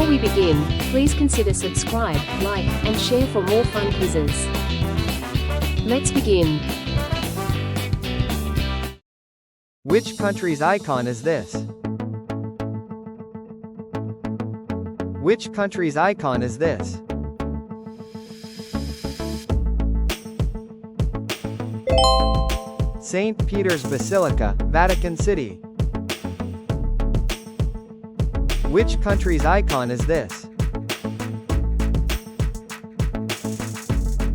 Before we begin, please consider subscribe, like, and share for more fun quizzes. Let's begin. Which country's icon is this? Which country's icon is this? St. Peter's Basilica, Vatican City. Which country's icon is this?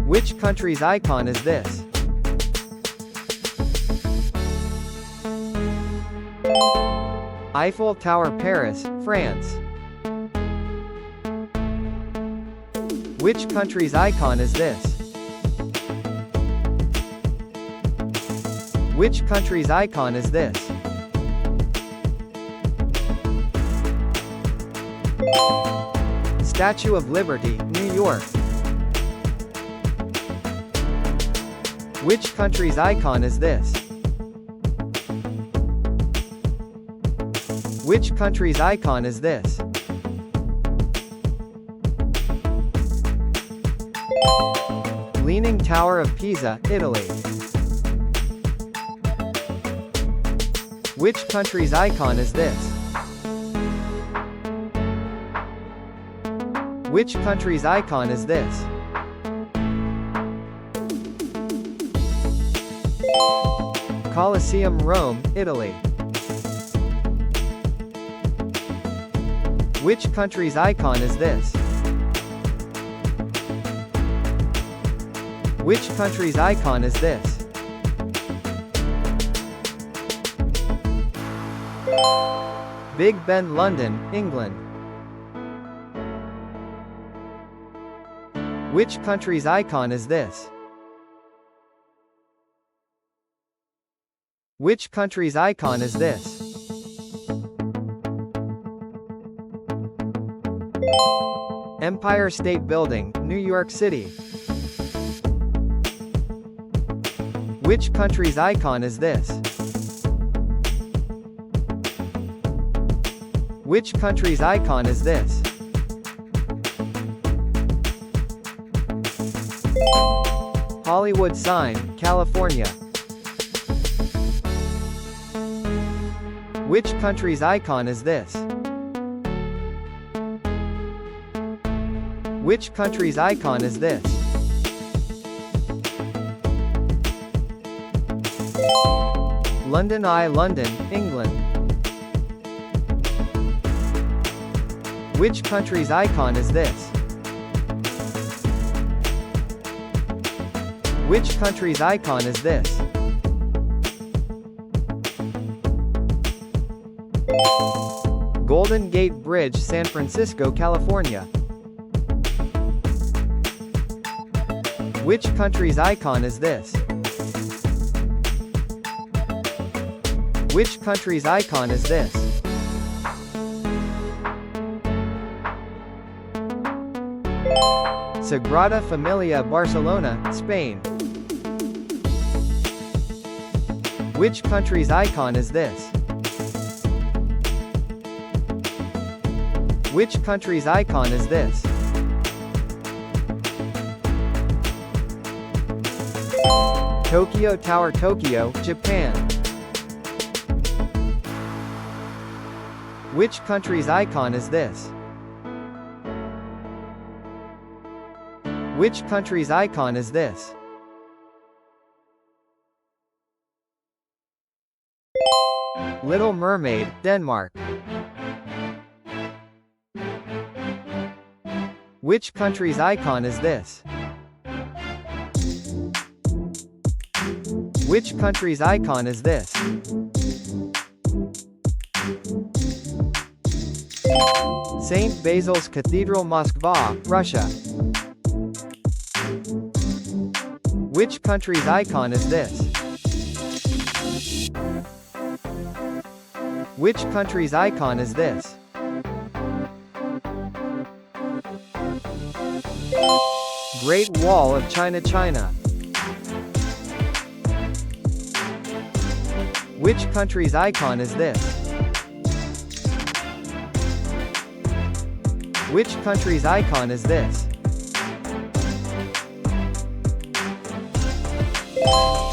Which country's icon is this? Eiffel Tower, Paris, France. Which country's icon is this? Which country's icon is this? Statue of Liberty, New York. Which country's icon is this? Which country's icon is this? Leaning Tower of Pisa, Italy. Which country's icon is this? Which country's icon is this? Colosseum, Rome, Italy. Which country's icon is this? Which country's icon is this? Big Ben, London, England. Which country's icon is this? Which country's icon is this? Empire State Building, New York City. Which country's icon is this? Which country's icon is this? Hollywood sign, California. Which country's icon is this? Which country's icon is this? London Eye, London, England. Which country's icon is this? Which country's icon is this? Golden Gate Bridge, San Francisco, California. Which country's icon is this? Which country's icon is this? Sagrada Familia, Barcelona, Spain. Which country's icon is this? Which country's icon is this? Tokyo Tower, Tokyo, Japan. Which country's icon is this? Which country's icon is this? Little Mermaid, Denmark. Which country's icon is this? Which country's icon is this? St. Basil's Cathedral, Moskva, Russia. Which country's icon is this? Which country's icon is this? Great Wall of China, China. Which country's icon is this? Which country's icon is this?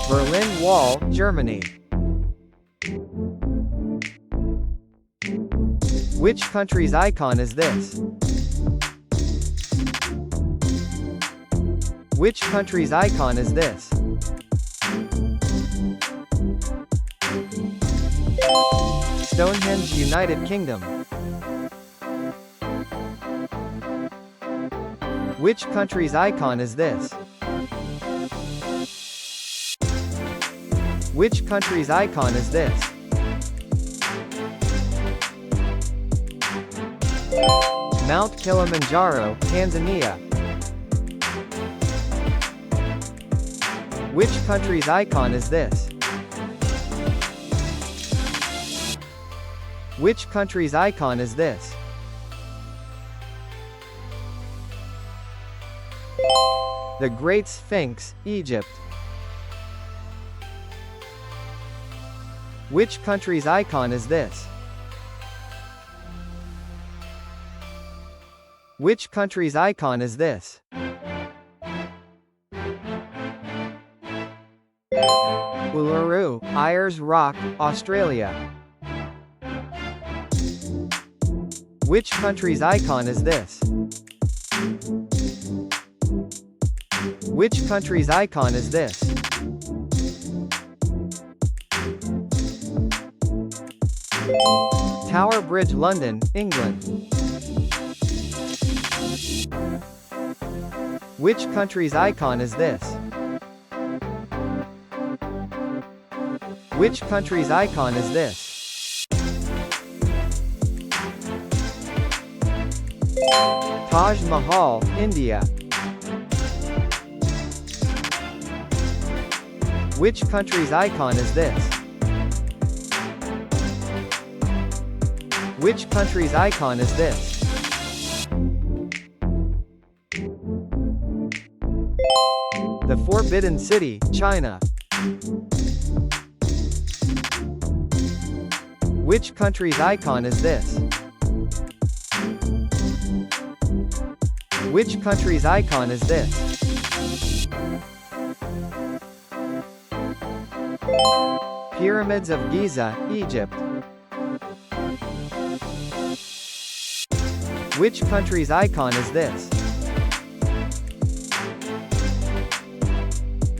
Berlin Wall, Germany. Which country's icon is this? Which country's icon is this? Stonehenge, United Kingdom. Which country's icon is this? Which country's icon is this? Mount Kilimanjaro, Tanzania. Which country's icon is this? Which country's icon is this? The Great Sphinx, Egypt. Which country's icon is this? Which country's icon is this? Uluru, Ayers Rock, Australia. Which country's icon is this? Which country's icon is this? Tower Bridge, London, England. Which country's icon is this? Which country's icon is this? Taj Mahal, India. Which country's icon is this? Which country's icon is this? The Forbidden City, China. Which country's icon is this? Which country's icon is this? Pyramids of Giza, Egypt. Which country's icon is this?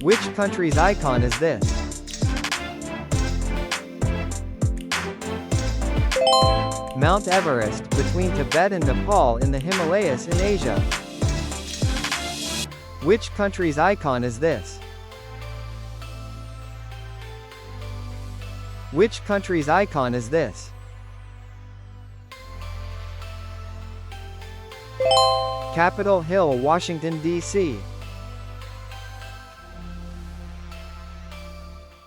Which country's icon is this? Mount Everest, between Tibet and Nepal in the Himalayas in Asia. Which country's icon is this? Which country's icon is this? Capitol Hill, Washington, D.C.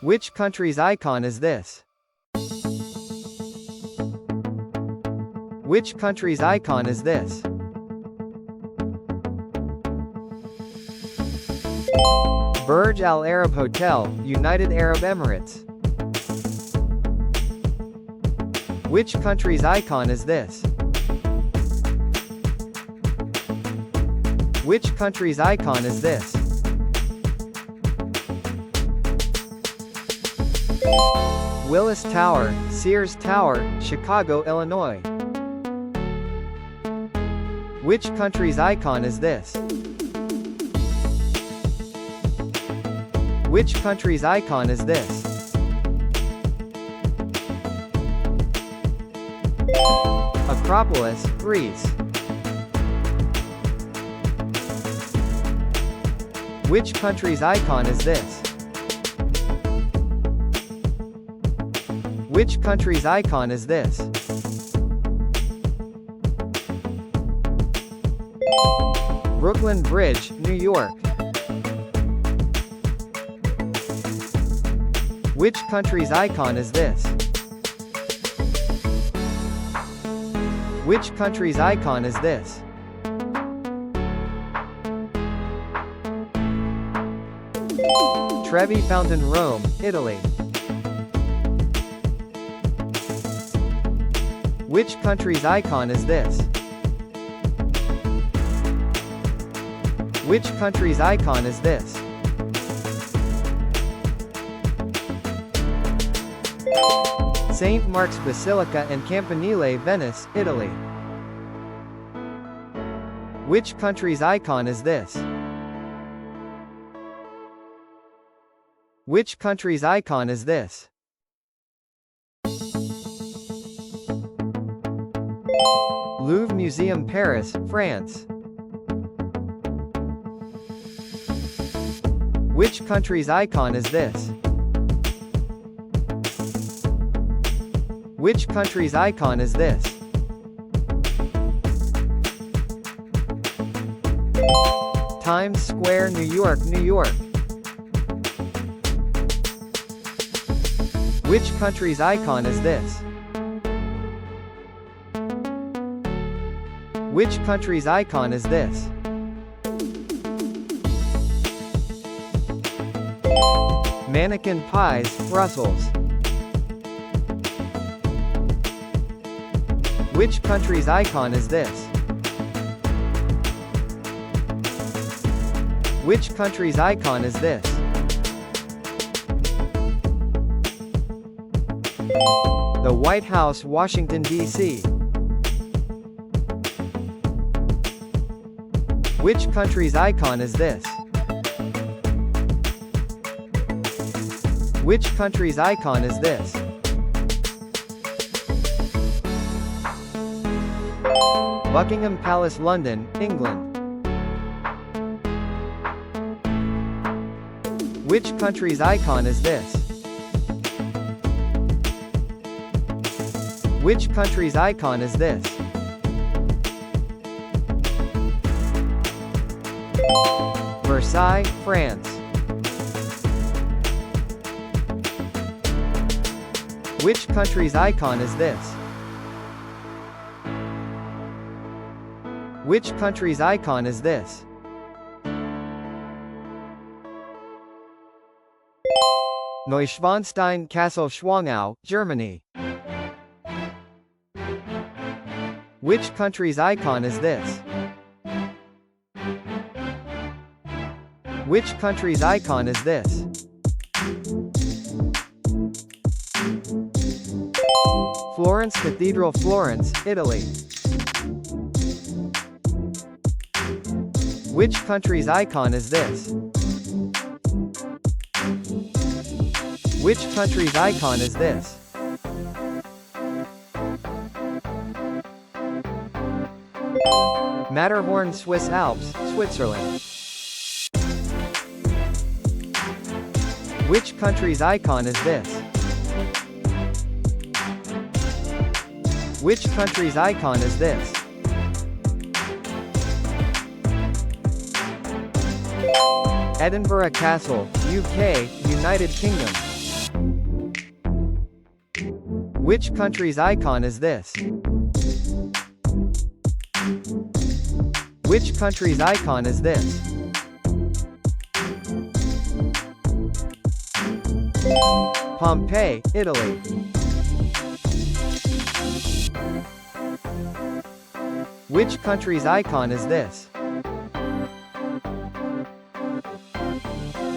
Which country's icon is this? Which country's icon is this? Burj Al Arab Hotel, United Arab Emirates. Which country's icon is this? Which country's icon is this? Willis Tower, Sears Tower, Chicago, Illinois. Which country's icon is this? Which country's icon is this? Acropolis, Greece. Which country's icon is this? Which country's icon is this? Brooklyn Bridge, New York. Which country's icon is this? Which country's icon is this? Trevi Fountain, Rome, Italy. Which country's icon is this? Which country's icon is this? St. Mark's Basilica and Campanile, Venice, Italy. Which country's icon is this? Which country's icon is this? Louvre Museum, Paris, France. Which country's icon is this? Which country's icon is this? Times Square, New York, New York. Which country's icon is this? Which country's icon is this? Mannequin Pies, Brussels. Which country's icon is this? Which country's icon is this? The White House, Washington, D.C. Which country's icon is this? Which country's icon is this? Buckingham Palace, London, England. Which country's icon is this? Which country's icon is this? Versailles, France. Which country's icon is this? Which country's icon is this? Neuschwanstein Castle, Schwangau, Germany. Which country's icon is this? Which country's icon is this? Florence Cathedral, Florence, Italy. Which country's icon is this? Which country's icon is this? Matterhorn, Swiss Alps, Switzerland. Which country's icon is this? Which country's icon is this? Edinburgh Castle, UK, United Kingdom. Which country's icon is this? Which country's icon is this? Pompeii, Italy. Which country's icon is this?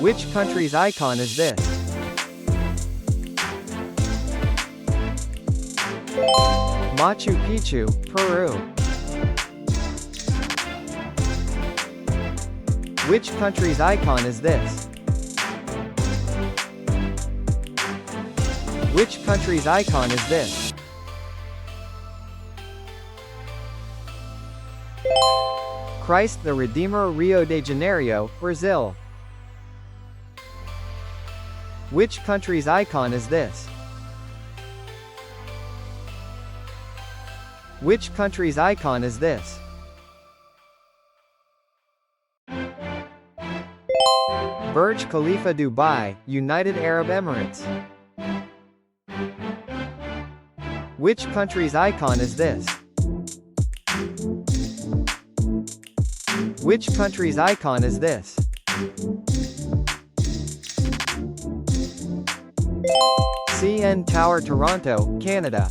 Which country's icon is this? Machu Picchu, Peru. Which country's icon is this? Which country's icon is this? Christ the Redeemer, Rio de Janeiro, Brazil. Which country's icon is this? Which country's icon is this? Burj Khalifa, Dubai, United Arab Emirates. Which country's icon is this? Which country's icon is this? CN Tower, Toronto, Canada.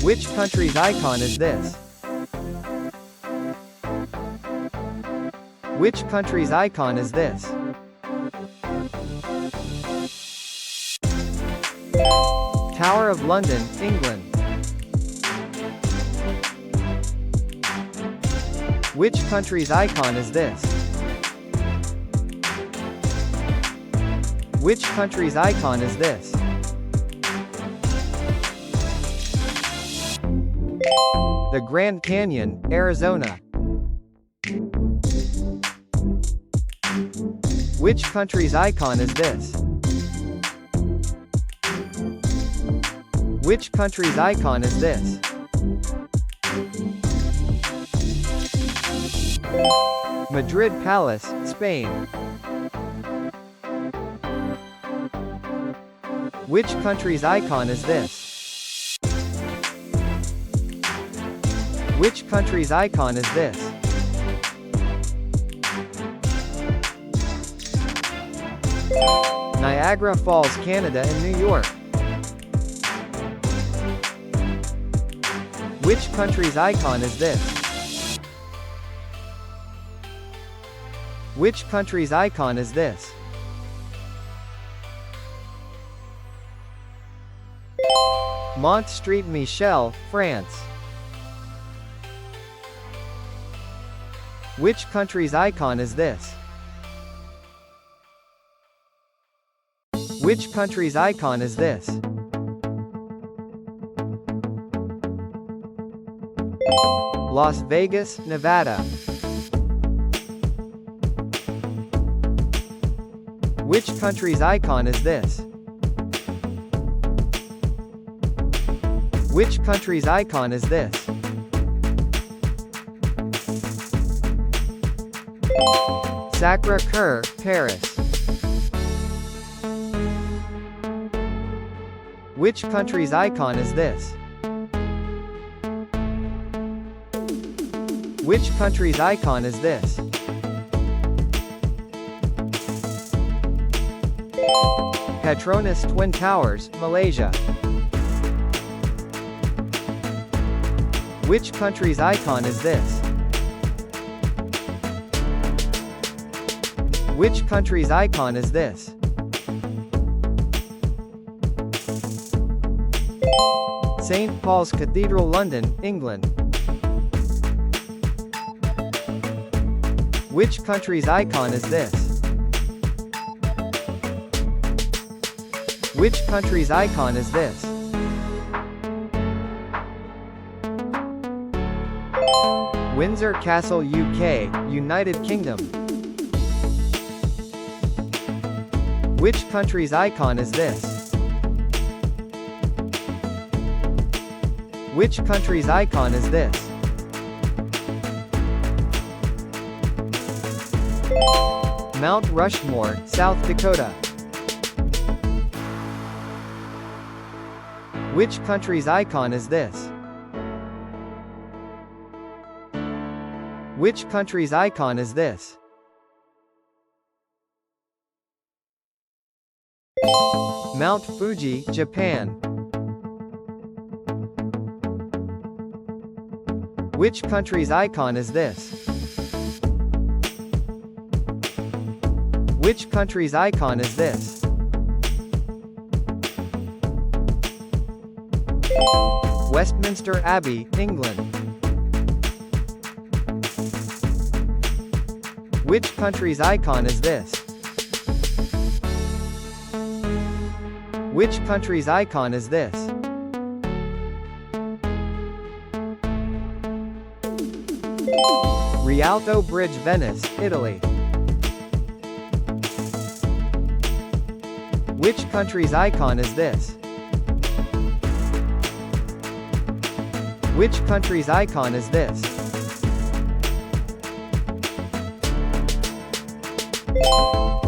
Which country's icon is this? Which country's icon is this? Tower of London, England. Which country's icon is this? Which country's icon is this? The Grand Canyon, Arizona. Which country's icon is this? Which country's icon is this? Madrid Palace, Spain. Which country's icon is this? Which country's icon is this? Niagara Falls, Canada and New York. Which country's icon is this? Which country's icon is this? Mont St. Michel, France. Which country's icon is this? Which country's icon is this? Las Vegas, Nevada. Which country's icon is this? Which country's icon is this? Sacré-Cœur, Paris. Which country's icon is this? Which country's icon is this? Petronas Twin Towers, Malaysia. Which country's icon is this? Which country's icon is this? St. Paul's Cathedral, London, England. Which country's icon is this? Which country's icon is this? Windsor Castle, UK, United Kingdom. Which country's icon is this? Which country's icon is this? Mount Rushmore, South Dakota. Which country's icon is this? Which country's icon is this? Mount Fuji, Japan. Which country's icon is this? Which country's icon is this? Westminster Abbey, England. Which country's icon is this? Which country's icon is this? Rialto Bridge, Venice, Italy. Which country's icon is this? Which country's icon is this?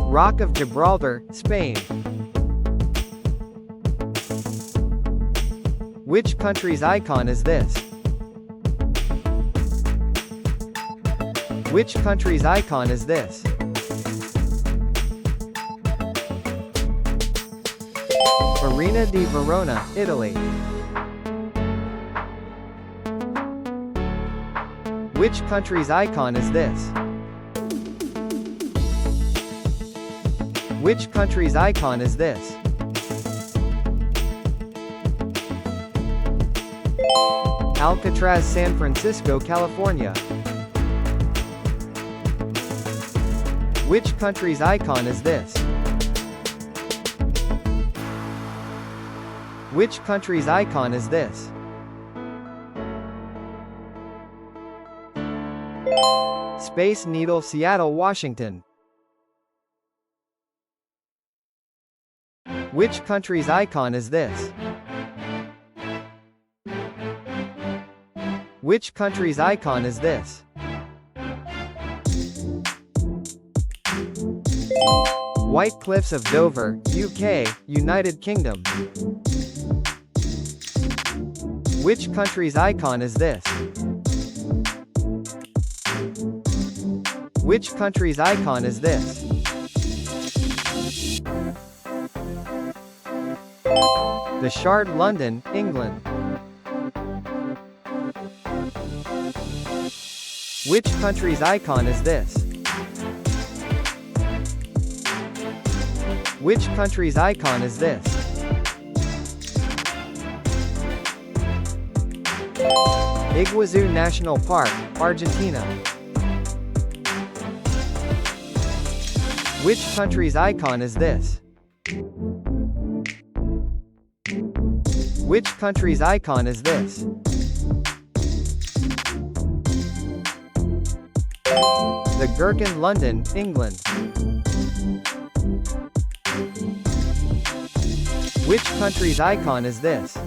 Rock of Gibraltar, Spain. Which country's icon is this? Which country's icon is this? Arena di Verona, Italy. Which country's icon is this? Which country's icon is this? Alcatraz, San Francisco, California. Which country's icon is this? Which country's icon is this? Space Needle, Seattle, Washington. Which country's icon is this? Which country's icon is this? White Cliffs of Dover, UK, United Kingdom. Which country's icon is this? Which country's icon is this? The Shard, London, England. Which country's icon is this? Which country's icon is this? Iguazu National Park, Argentina. Which country's icon is this? Which country's icon is this? The Gherkin, London, England. Which country's icon is this?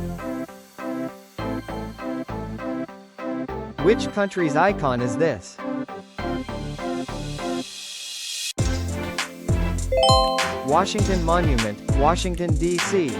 Which country's icon is this? Washington Monument, Washington, D.C.